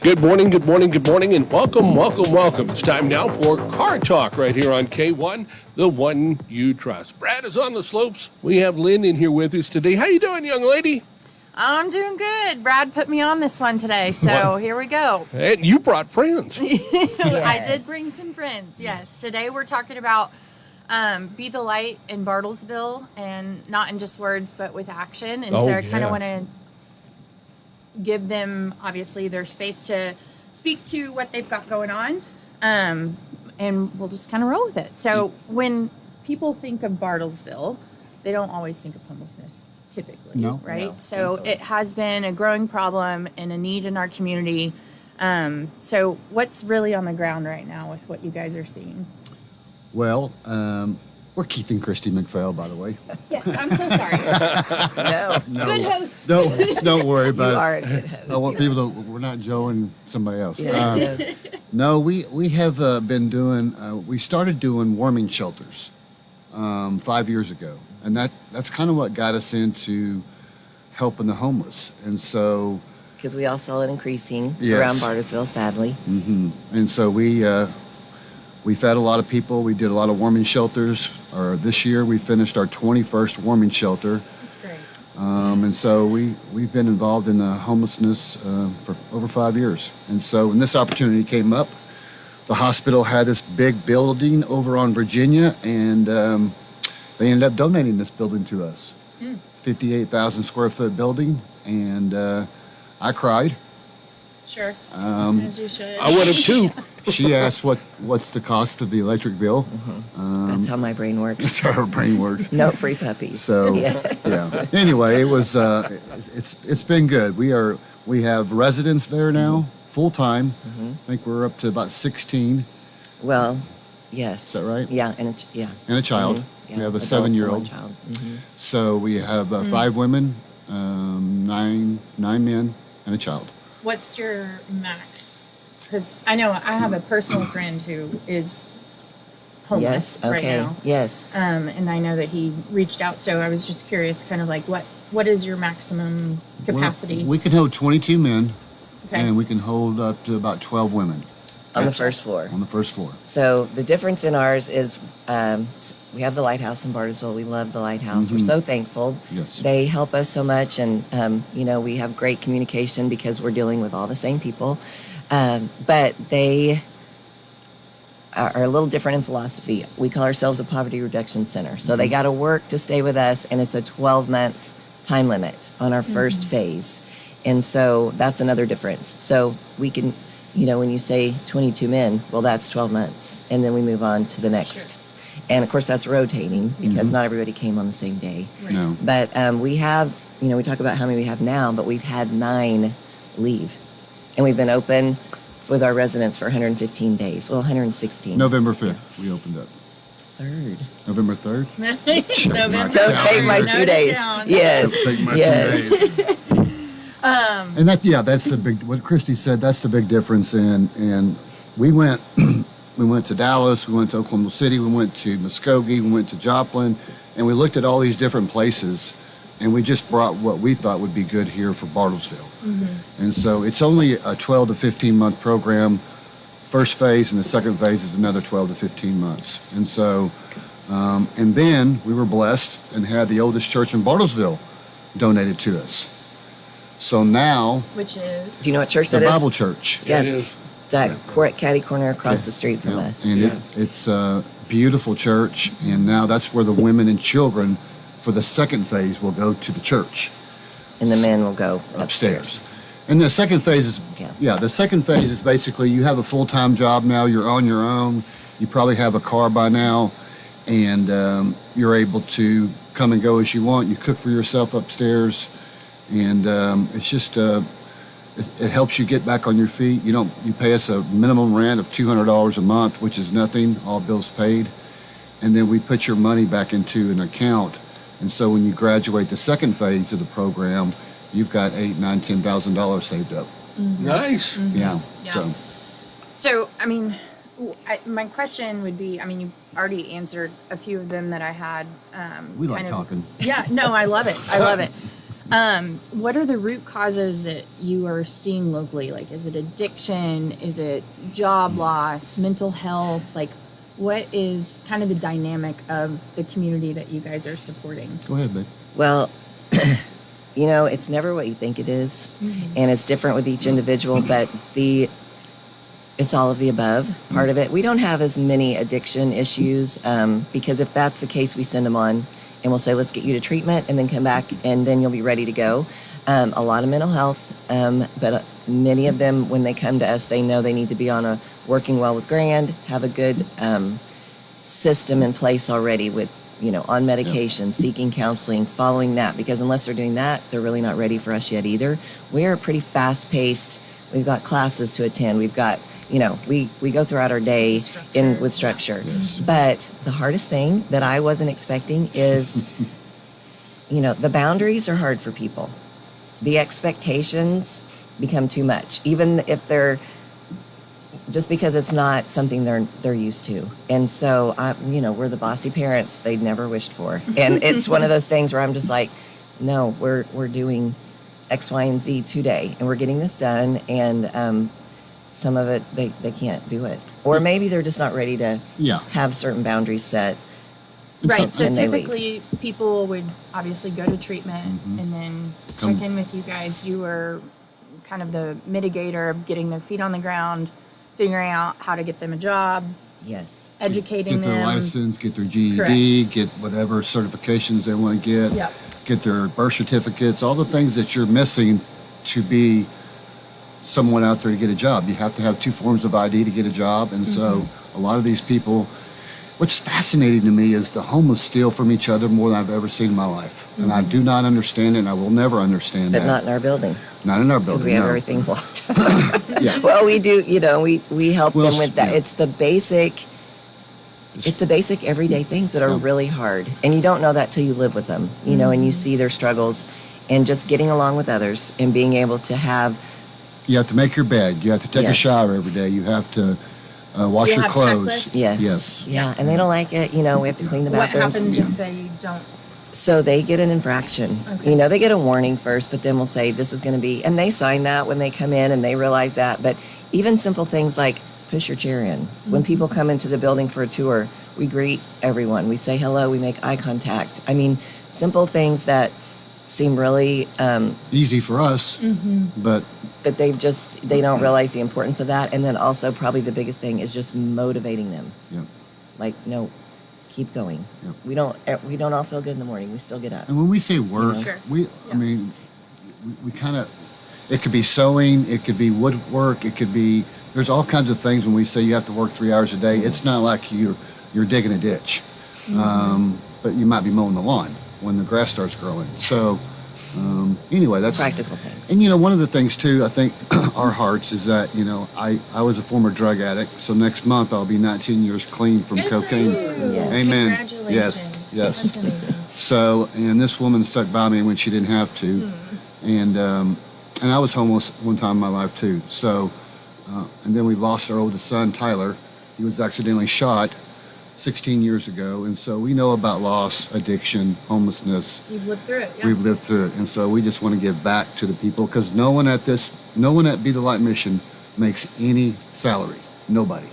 Good morning, good morning, good morning, and welcome, welcome, welcome. It's time now for Car Talk right here on K1, the one you trust. Brad is on the slopes. We have Lynn in here with us today. How you doing, young lady? I'm doing good. Brad put me on this one today, so here we go. And you brought friends. I did bring some friends, yes. Today we're talking about be the light in Bartlesville, and not in just words, but with action. And so I kind of want to give them, obviously, their space to speak to what they've got going on, and we'll just kind of roll with it. So when people think of Bartlesville, they don't always think of homelessness, typically, right? No, so it has been a growing problem and a need in our community. So what's really on the ground right now with what you guys are seeing? Well, we're Keith and Christy McPhail, by the way. Yes, I'm so sorry. No. Good host. Don't worry about it. You are a good host. I want people to, we're not Joe and somebody else. Yeah. No, we have been doing, we started doing warming shelters 5 years ago. And that's kind of what got us into helping the homeless. And so... Because we all saw it increasing Yes. around Bartlesville, sadly. Mm-hmm. And so we fed a lot of people. We did a lot of warming shelters. This year we finished our 21st warming shelter. That's great. And so we've been involved in homelessness for over 5 years. And so when this opportunity came up, the hospital had this big building over on Virginia, and they ended up donating this building to us. 58,000 square foot building, and I cried. Sure. As you should. I would have too. She asked what's the cost of the electric bill. That's how my brain works. That's how her brain works. No free puppies. So yeah. yeah. Anyway, it was it's been good. We have residents there now, full time. I think we're up to about 16. Well, yes. Is that right? Yeah, and And a child. Yeah, We have a adults and 7-year-old. one child. So we have 5 women, 9 men, and a child. What's your max? Because I know I have a personal friend who is homeless Yes. Okay. right now. Yes. And I know that he reached out, so I was just curious, kind of like what is your maximum capacity? Well, we can hold 22 men, Okay. and we can hold up to about 12 women On the first floor. on the first floor. So the difference in ours is we have the lighthouse in Bartlesville. We love the lighthouse. We're so thankful. Yes. They help us so much, and we have great communication because we're dealing with all the same people. But they are a little different in philosophy. We call ourselves a poverty reduction center. So they got to work to stay with us, and it's a 12-month time limit on our first phase. And so that's another difference. So we can, when you say 22 men, well, that's 12 months. And then we move on to the next. Sure. And of course, that's rotating because not everybody came on the same day. Right. No. But we have, we talk about how many we have now, but we've had 9 leave. And we've been open with our residents for 115 days. Well, 116. November 5th, we opened up. 3rd. November 3rd? November. Don't take my Note 2 it days. down. Yes. Take my 2 yes. days. And that's the big, what Christy said, that's the big difference. And we went to Dallas, we went to Oklahoma City, we went to Muskogee, we went to Joplin, and we looked at all these different places, and we just brought what we thought would be good here for Bartlesville. And so it's only a 12 to 15 month program. First phase and the second phase is another 12 to 15 months. And so, and then we were blessed and had the oldest church in Bartlesville donated to us. So now, Which is? Do you know what church the that is? Bible Church. Yeah. It is. It's at Caddy Corner across the street from us. And it's a beautiful church, and now that's where the women and children for the second phase will go to the church And the men will go upstairs. And the second phase is, the second phase is basically you have a full-time job now, you're on your own, you probably have a car by now, and you're able to come and go as you want. You cook for yourself upstairs, and it's just, it helps you get back on your feet. You pay us a minimum rent of $200 a month, which is nothing, all bills paid. And then we put your money back into an account. And so when you graduate the second phase of the program, you've got $8,000, $9,000, $10,000 saved up. Nice. Yeah. Yeah. So, my question would be, you already answered a few of them that I had. We like talking. Yeah, no, I love it. I love it. What are the root causes that you are seeing locally? Like, is it addiction? Is it job loss, mental health? Like, what is kind of the dynamic of the community that you guys are supporting? Go ahead, babe. Well, it's never what you think it is, and it's different with each individual, but it's all of the above part of it. We don't have as many addiction issues because if that's the case, we send them on and we'll say, let's get you to treatment and then come back and then you'll be ready to go. A lot of mental health, but many of them, when they come to us, they know they need to be on a working well with Grand, have a good system in place already with, on medication, seeking counseling, following that, because unless they're doing that, they're really not ready for us yet either. We are pretty fast-paced. We've got classes to attend. We've got, we go throughout our day with structure. Yes. But the hardest thing that I wasn't expecting is, the boundaries are hard for people. The expectations become too much, even if they're just because it's not something they're used to. And so, we're the bossy parents they'd never wished for. And it's one of those things where I'm just like, no, we're doing X, Y, and Z today, and we're getting this done. And some of it, they can't do it. Or maybe they're just not ready to have certain boundaries set. Right. So and they typically people would obviously go to treatment and then check in with you guys. You were kind of the mitigator of getting their feet on the ground, figuring out how to get them a job. Yes. Educating Get their them. license, get their GED, Correct. get whatever certifications they want to get, Yep. get their birth certificates, all the things that you're missing to be someone out there to get a job. You have to have 2 forms of ID to get a job. And so a lot of these people, what's fascinating to me is the homeless steal from each other more than I've ever seen in my life. And I do not understand it, and I will never understand But that. not in our building. Not in our Because building, we have no. everything blocked. Yeah. Well, we do, we help Well, them with that. yeah. It's the basic everyday things that are really hard. And you don't know that till you live with them, and you see their struggles and just getting along with others and being able to have. You have to make your bed. You have to take a Yes. shower every day. You have to wash You your have clothes. checklists? Yes. Yes. Yeah. And they don't like it. We have to clean the What bathrooms. happens if they don't? So they get an infraction. Okay. They get a warning first, but then we'll say this is going to be, and they sign that when they come in and they realize that. But even simple things like push your chair in. When people come into the building for a tour, we greet everyone. We say hello. We make eye contact. I mean, simple things that seem really, Easy for us, but but they don't realize the importance of that. And then also probably the biggest thing is just motivating them. yeah. Like, no, keep going. Yep. We don't all feel good in the morning. We still get up. And when we say work, Sure. I mean, we kind of, it could be sewing, it could be woodwork, it could be, there's all kinds of things when we say you have to work 3 hours a day. It's not like you're digging a ditch, but you might be mowing the lawn when the grass starts growing. So anyway, that's Practical things. And one of the things too, I think our hearts is that, I was a former drug addict. So next month I'll be 19 years clean from Good for cocaine. you. Yes. Amen. Congratulations. Yes. That's amazing. So, and this woman stuck by me when she didn't have to. And I was homeless one time in my life too. So, and then we lost our oldest son, Tyler. He was accidentally shot 16 years ago. And so we know about loss, addiction, homelessness. You've lived through it. Yeah. We've lived through it. And so we just want to give back to the people because no one at Be the Light Mission makes any salary. Nobody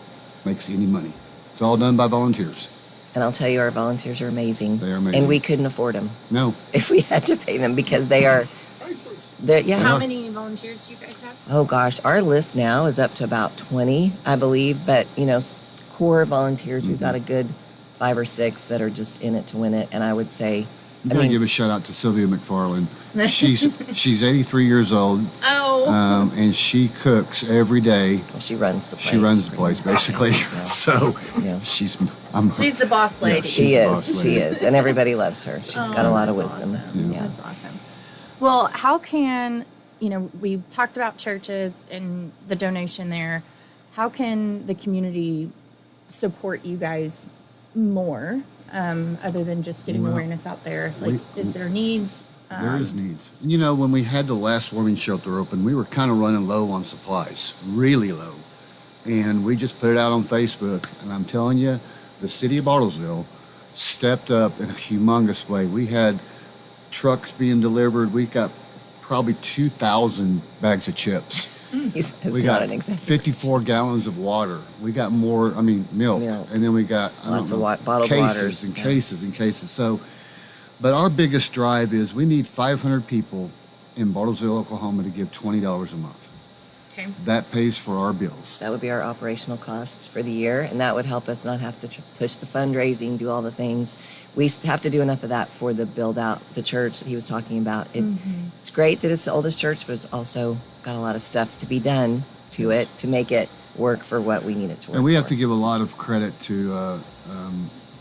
makes any money. It's all done by volunteers. And I'll tell you, our volunteers are amazing. They are amazing. And we couldn't afford them No. if we had to pay them because they are. Yeah. How many volunteers do you guys have? Oh gosh, our list now is up to about 20, I believe. But core volunteers, we've got a good 5 or 6 that are just in it to win it. And I would say, I'm going to give a shout out to Sylvia McFarland. She's 83 years old. Oh. And she cooks every day. well, she runs the place. She runs the place basically. Yeah. So Yeah. She's the boss lady. she's She the boss is. lady. She is. And everybody loves her. She's got a lot of that's wisdom. awesome. Yeah. That's awesome. Well, how can, we talked about churches and the donation there. How can the community support you guys more, other than just getting Well, awareness out there? Like, is there needs? There is needs. When we had the last warming shelter open, we were kind of running low on supplies, really low. And we just put it out on Facebook. And I'm telling you, the city of Bartlesville stepped up in a humongous way. We had trucks being delivered. We got probably 2,000 bags of chips. It's We not got an example. 54 gallons of water. We got more, milk. Milk. And then we got Lots of bottled cases waters. and Yeah. cases and cases. So, but our biggest drive is we need 500 people in Bartlesville, Oklahoma to give $20 a month. Okay. That pays for our bills. That would be our operational costs for the year, and that would help us not have to push the fundraising, do all the things. We have to do enough of that for the build out, the church that he was talking about. It's great that it's the oldest church, but it's also got a lot of stuff to be done to it to make it work for what we need it to work And we have for. to give a lot of credit to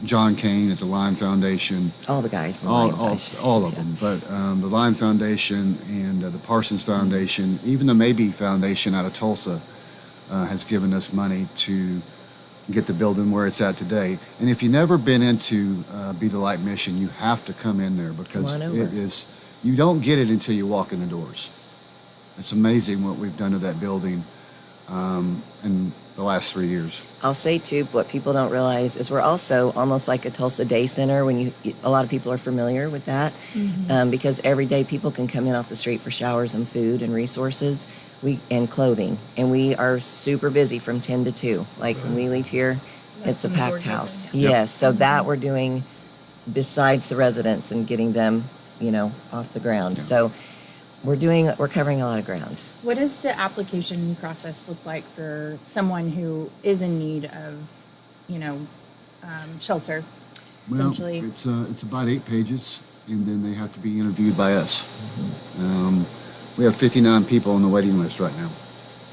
John Kane at the Lion Foundation. all the guys in the Lion Foundation. All of them, but the Lion Foundation and the Parsons Foundation, even the Maybe Foundation out of Tulsa, has given us money to get the building where it's at today. And if you've never been into Be the Light Mission, you have to come in there because Come on over. it is. You don't get it until you walk in the doors. It's amazing what we've done to that building in the last 3 years. I'll say too, what people don't realize is we're also almost like a Tulsa Day Center. A lot of people are familiar with that, because every day people can come in off the street for showers and food and resources, and clothing, and we are super busy from 10 to 2. Like when we leave here, it's a when the packed doors house. open, Yes, so that we're doing besides the residents and getting them, off the ground. So we're covering a lot of ground. What does the application process look like for someone who is in need of, shelter, essentially? Well, it's about 8 pages, and then they have to be interviewed by us. We have 59 people on the waiting list right now.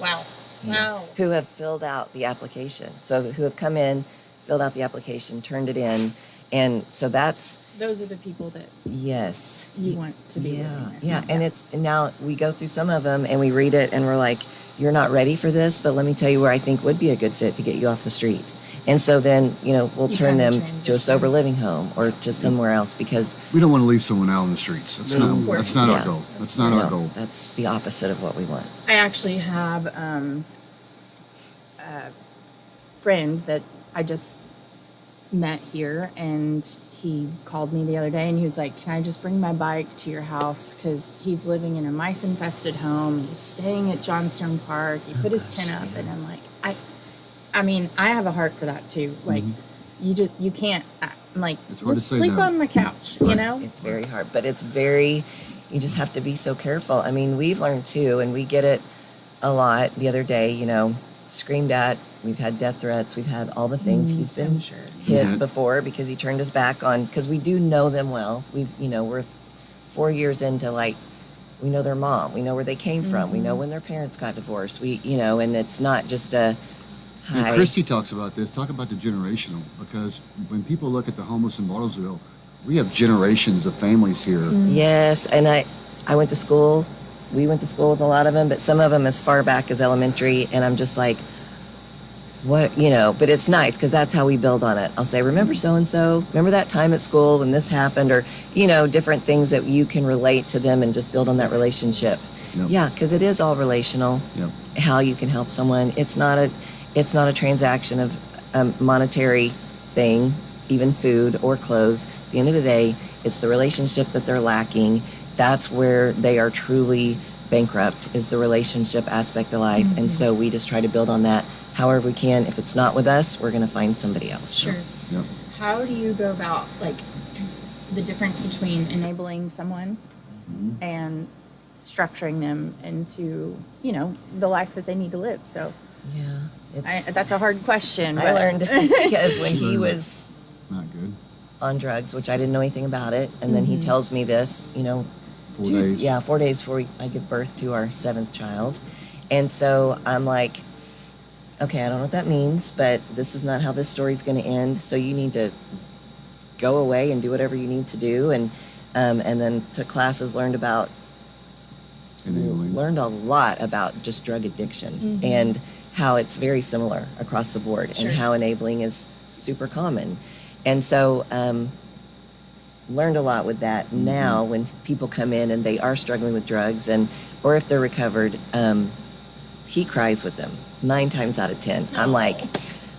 Wow. Wow. Who have filled out the application. So who have come in, filled out the application, turned it in, and so that's Those are the people that yes. you want to be living there. Yeah, and now we go through some of them and we read it and we're like, you're not ready for this, but let me tell you where I think would be a good fit to get you off the street. And so then, we'll You turn kinda them to a transition. sober living home or to somewhere else because We don't want to leave someone out on the streets. That's No, not. of That's not our Yeah. goal. That's not our goal. that's the opposite of what we want. I actually have a friend that I just met here, and he called me the other day and he was like, can I just bring my bike to your house? Because he's living in a mice infested home. He's staying at Johnstone Park. He put his tent up, and I'm like, I have a heart for that too. Like, you can't, I'm like, It's hard to just say sleep no. on my couch, Right. you know? It's very hard, but you just have to be so careful. I mean, we've learned too, and we get it a lot. The other day, screamed at, we've had death threats, we've had all the things. He's been I'm sure. hit Yeah. before because he turned his back on, because we do know them well. We're 4 years into we know their mom, we know where they came from, we know when their parents got divorced, and it's not just a, And hi. Christy talks about this. Talk about the generational, because when people look at the homeless in Bartlesville, we have generations of families here. Yes, and I went to school. We went to school with a lot of them, but some of them as far back as elementary, and I'm just like, what, but it's nice because that's how we build on it. I'll say, remember so-and-so? Remember that time at school when this happened? Or, different things that you can relate to them and just build on that relationship. Yep. Yeah, because it is all relational, Yep. how you can help someone. It's not a transaction of a monetary thing, even food or clothes. At the end of the day, it's the relationship that they're lacking. That's where they are truly bankrupt, is the relationship aspect of life. And so we just try to build on that however we can. If it's not with us, we're going to find somebody else. Sure. Yep. How do you go about the difference between enabling someone and structuring them into the life that they need to live? So Yeah. that's a hard question. I but- learned because when he Sure. was Not good. on drugs, which I didn't know anything about it, and then he tells me this, 4 days. Yeah, 4 days before I give birth to our 7th child. And so I'm like, okay, I don't know what that means, but this is not how this story's going to end. So you need to go away and do whatever you need to do. And then took classes, learned a lot about just drug addiction and how it's very similar across the board Sure. and how enabling is super common. And so learned a lot with that. Now when people come in and they are struggling with drugs or if they're recovered, he cries with them 9 times out of 10. I'm like,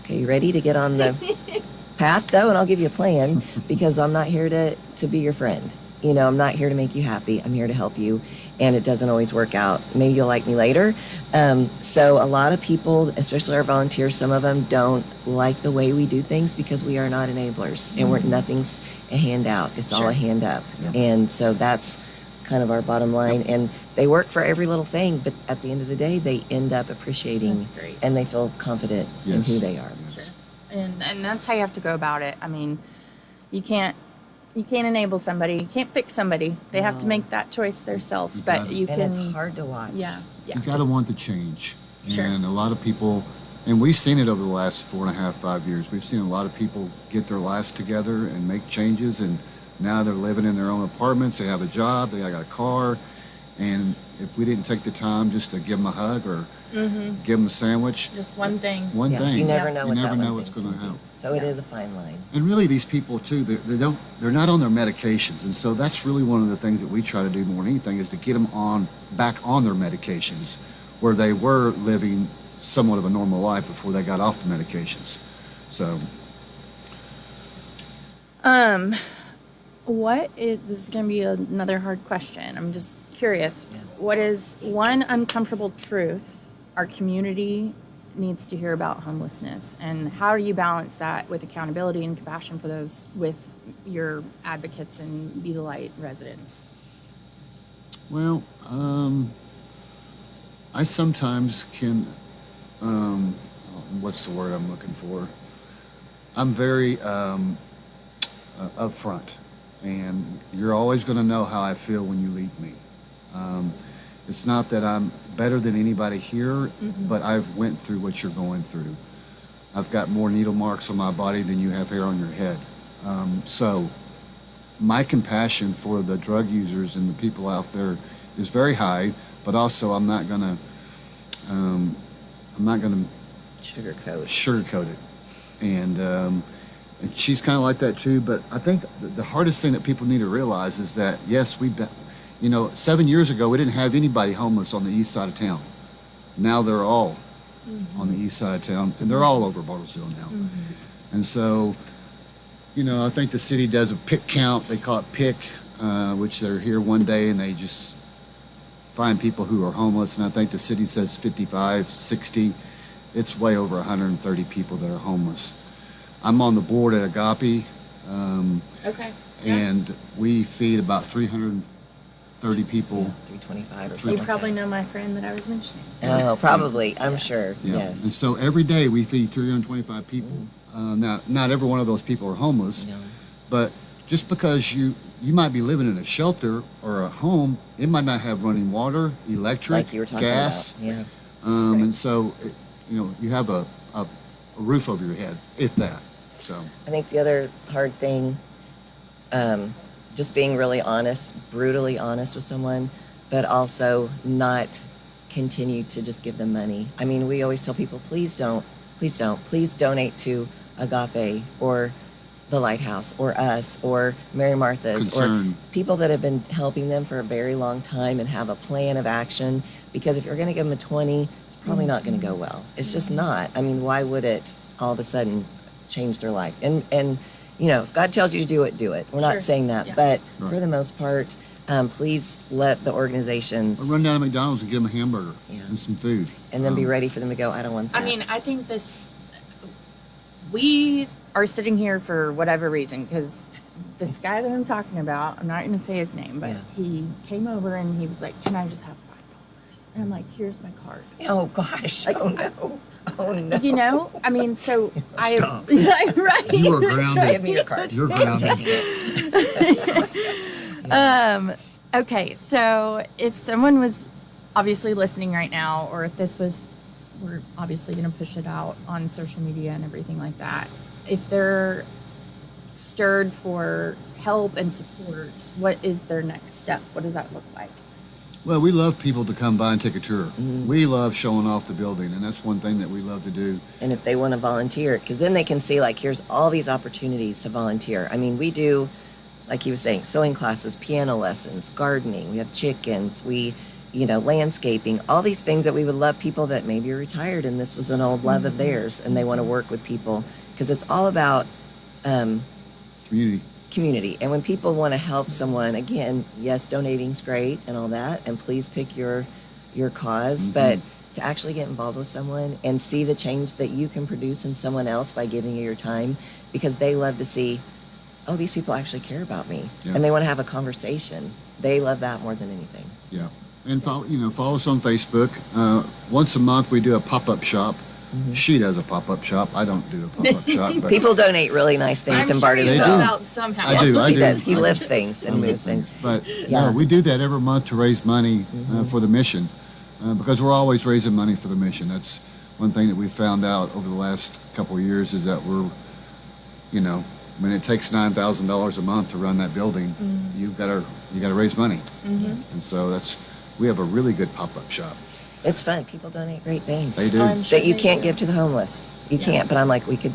okay, you ready to get on the path though? And I'll give you a plan because I'm not here to be your friend. you know, I'm not here to make you happy. I'm here to help you. And it doesn't always work out. Maybe you'll like me later. So a lot of people, especially our volunteers, some of them don't like the way we do things because we are not enablers, and nothing's a handout. It's all a hand up. Yep. And so that's kind of our bottom line. And they work for every little thing, but at the end of the day, they end up appreciating That's great. and they feel confident in Yes. who they are. Sure. And that's how you have to go about it. I mean, you can't enable somebody. You can't fix somebody. They have to make that choice themselves. You But gotta. you And can. it's hard to watch. Yeah. You got to want the change. Sure. And a lot of people, and we've seen it over the last 4.5, 5 years. We've seen a lot of people get their lives together and make changes, and now they're living in their own apartments. They have a job. They got a car. And if we didn't take the time just to give them a hug or give them a sandwich, Just one thing. one Yeah, thing, you never know you what never that know one what's thing's going to gonna happen. be. So it is a fine line. And really, these people too, they're not on their medications, and so that's really one of the things that we try to do more than anything is to get them back on their medications, where they were living somewhat of a normal life before they got off the medications. So This is going to be another hard question. I'm just curious. Yeah. What is one uncomfortable truth our community needs to hear about homelessness? And how do you balance that with accountability and compassion for those with your advocates and Be the Light residents? well, I sometimes can, what's the word I'm looking for? I'm very upfront, and you're always going to know how I feel when you leave me. It's not that I'm better than anybody here, but I've went through what you're going through. I've got more needle marks on my body than you have hair on your head. So my compassion for the drug users and the people out there is very high, but also I'm not gonna Sugarcoat. sugarcoat it. And she's kind of like that too. But I think the hardest thing that people need to realize is that yes, 7 years ago we didn't have anybody homeless on the east side of town. Now they're all on the east side of town, and they're all over Bartlesville now. And so, I think the city does a pick count. They call it pick, which they're here one day and they just find people who are homeless. And I think the city says 55, 60. It's way over 130 people that are homeless. I'm on the board at Agape, Okay. and we feed about 330 people. 325 or You something. like probably know my friend that I was mentioning. that. Oh, probably. I'm sure. Yeah. Yes. And so every day we feed 325 people. Now, not every one of those people are homeless, No. but just because you might be living in a shelter or a home, it might not have running water, electric, Like you were talking gas. about. Yeah. And so, you have a roof over your head, if that. So, I think the other hard thing, just being really honest, brutally honest with someone, but also not continue to just give them money. I mean, we always tell people, please donate to Agape or the Lighthouse or us or Mary Martha's Concern. or people that have been helping them for a very long time and have a plan of action. Because if you're going to give them a 20, it's probably not going to go well. It's just not. I mean, why would it all of a sudden change their life? And if God tells you to do it, do it. We're Sure. not saying that, Yeah. but Right. for the most part, please let the organizations I'll run down to McDonald's and give them a hamburger Yeah. and some food. and then be ready for them to go, I don't want that. I mean, I think we are sitting here for whatever reason, because this guy that I'm talking about, I'm not going to say his name, but Yeah. he came over and he was like, can I just have $5? And I'm like, here's my card. Oh gosh! Like, Oh no! Oh no! I mean, so Stop. right. You are grounded. Give me your card. You're I'm grounded. taking it. Okay, so if someone was obviously listening right now, or if we're obviously going to push it out on social media and everything like that. If they're stirred for help and support, what is their next step? What does that look like? Well, we love people to come by and take a tour. Mm-hmm. We love showing off the building, and that's one thing that we love to do. And if they want to volunteer, because then they can see, like, here's all these opportunities to volunteer. I mean, we do, like he was saying, sewing classes, piano lessons, gardening. We have chickens. Landscaping. All these things that we would love people that maybe are retired and this was an old love of theirs, and they want to work with people, because it's all about Community. community. And when people want to help someone, again, yes, donating's great and all that, and please pick your cause, but to actually get involved with someone and see the change that you can produce in someone else by giving you your time, because they love to see, oh, these people actually care about me, and they want to have a conversation. They love that more than anything. Yeah. And follow us on Facebook. Once a month we do a pop-up shop. She does a pop-up shop. I don't do a pop-up shop. But People donate really nice things I'm in sure you They do. help Bartlesville. out somehow. I do. He does. He lifts things and moves things. But Yeah. no, we do that every month to raise money for the mission, because we're always raising money for the mission. That's one thing that we found out over the last couple of years, is that we're, when it takes $9,000 a month to run that building, you gotta raise money, and so we have a really good pop-up shop. It's fun. People donate great things. They do. I'm sure That you they can't do. give to the homeless. You can't, but I'm like, we could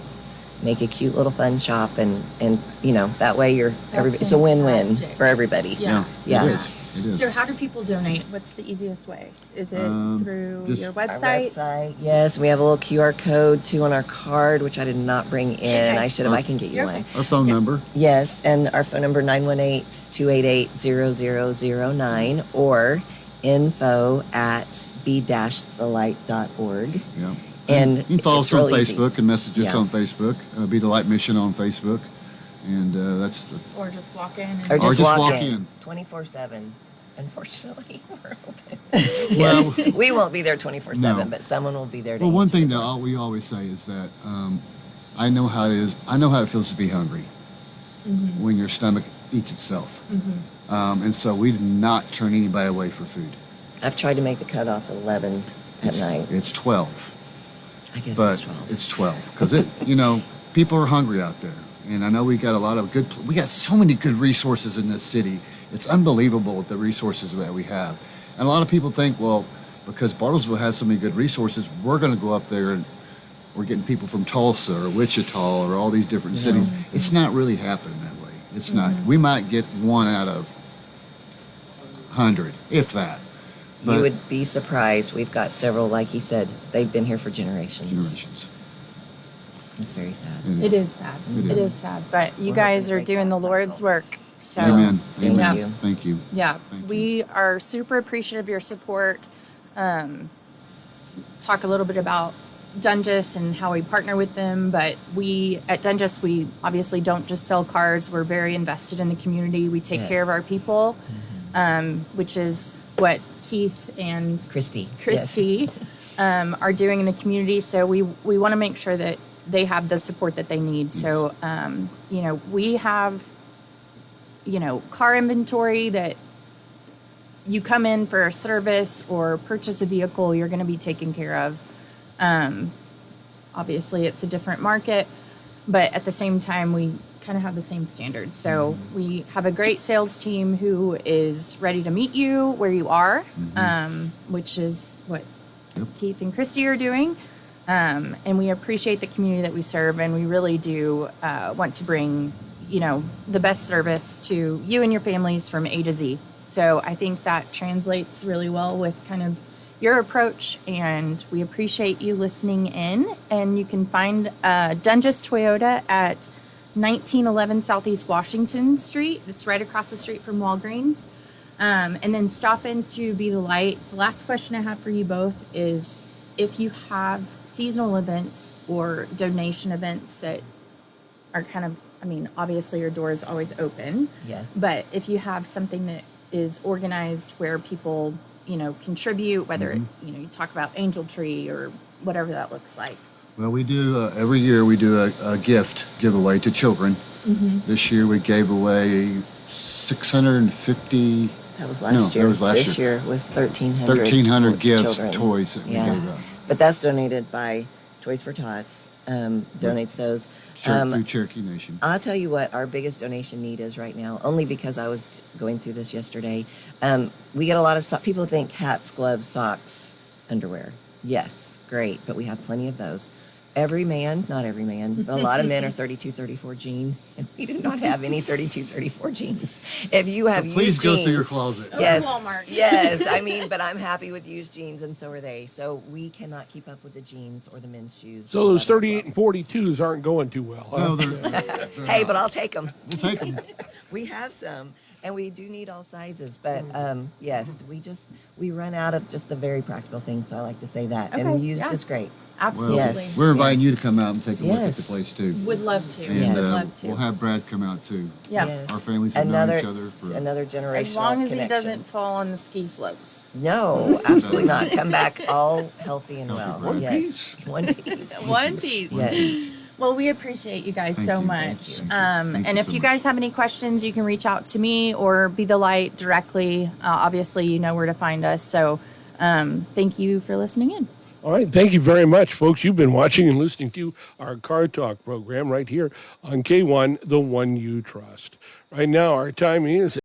make a cute little fun shop, and that way it's a win-win fantastic. for everybody. Yeah. Yeah. It is. It is. So how do people donate? What's the easiest way? Is it through just- your Our website? website, yes. We have a little QR code too on our card, which I did not bring in. Okay. I should have. I can get you You're one. okay. Our phone number. Yes, and our phone number 918-288-0009 or info@b-thelight.org. Yeah. And you can follow it's us on real easy. Facebook and message us Yeah. on Facebook. Be the Light Mission on Facebook, and that's the. Or just walk in and Or just, just walk walk in. in 24/7. Unfortunately, we're open. Well- Yes, we won't be there 24/7, No. but someone will be there. To Well, one answer thing your that we always say is that I know how it is. I know how it feels to be hungry when your stomach eats itself, and so we do not turn anybody away for food. I've tried to make the cutoff at 11 at night. It's 12, I guess but it's 12. it's 12 because people are hungry out there, and I know we got a lot of good. We got so many good resources in this city. It's unbelievable the resources that we have, and a lot of people think, well, because Bartlesville has so many good resources, we're going to go up there and we're getting people from Tulsa or Wichita or all these different cities. It's not really happening that way. It's not. We might get one out of 100, if that. You would be surprised. We've got several, like he said, they've been here for generations. Generations. It's very sad. it is sad. It is sad. But you We're guys hoping to are make doing that the Lord's cycle. work. So Amen. Thank Amen. you. Thank you. yeah, Thank we are super appreciative of your support. Talk a little bit about Doenges and how we partner with them, but we at Doenges, we obviously don't just sell cars. We're very invested in the community. We take Yes. care of our people, which is what Keith and Christy. Christy are doing in the community. So we want to make sure that they have the support that they need. So, we have, car inventory that you come in for a service or purchase a vehicle, you're going to be taken care of. Obviously, it's a different market, but at the same time, we kind of have the same standards. So we have a great sales team who is ready to meet you where you are, which is what Keith and Christy are doing. And we appreciate the community that we serve, and we really do want to bring, the best service to you and your families from A to Z. So I think that translates really well with kind of your approach, and we appreciate you listening in. And you can find Doenges Toyota at 1911 Southeast Washington Street. It's right across the street from Walgreens. And then stop in to Be the Light. The last question I have for you both is if you have seasonal events or donation events that are kind of, obviously your door is always open. Yes. But if you have something that is organized where people, contribute, whether you talk about Angel Tree or whatever that looks like. Well, we do every year. We do a gift giveaway to children. This year we gave away 650. That was last No, year. that was last this year. year was 1,300. 1,300 gifts, children. toys that we Yeah. gave out. But that's donated by Toys for Tots. Donates those. Through Cherokee Nation. I'll tell you what our biggest donation need is right now, only because I was going through this yesterday. We get a lot of people think hats, gloves, socks, underwear. Yes, great, but we have plenty of those. Every man, not every man, but a lot of men are 32, 34 gene, and we do not have any 32, 34 genes. If you have Please used go jeans, through your closet. yes, Walmart. yes, I mean, but I'm happy with used jeans, and so are they. So we cannot keep up with the jeans or the men's shoes. So those by 38 and themselves. 42s aren't going too well. Huh? No, they're Hey, not. but I'll take them. We'll take them. We have some, and we do need all sizes. But yes, we run out of just the very practical things. So I like to say that. Okay, And used yeah. is great. Absolutely. Yes. We're inviting you to come out and take a look at the Yes. place too. Would love to. And Yes. Would love to. we'll have Brad come out too. Yeah. Yes. Our families have known each other for another generational As long as connection. he doesn't fall on the ski slopes. No, absolutely not. Come back all healthy and well. One yes. piece. One piece. One piece. Yes. Well, we appreciate you guys Thank so you. much. Thank you. And Thank you if so you much. guys have any questions, you can reach out to me or Be the Light directly. Obviously, you know where to find us. So thank you for listening in. All right. Thank you very much, folks. You've been watching and listening to our Car Talk program right here on K1, the one you trust. Right now, our time is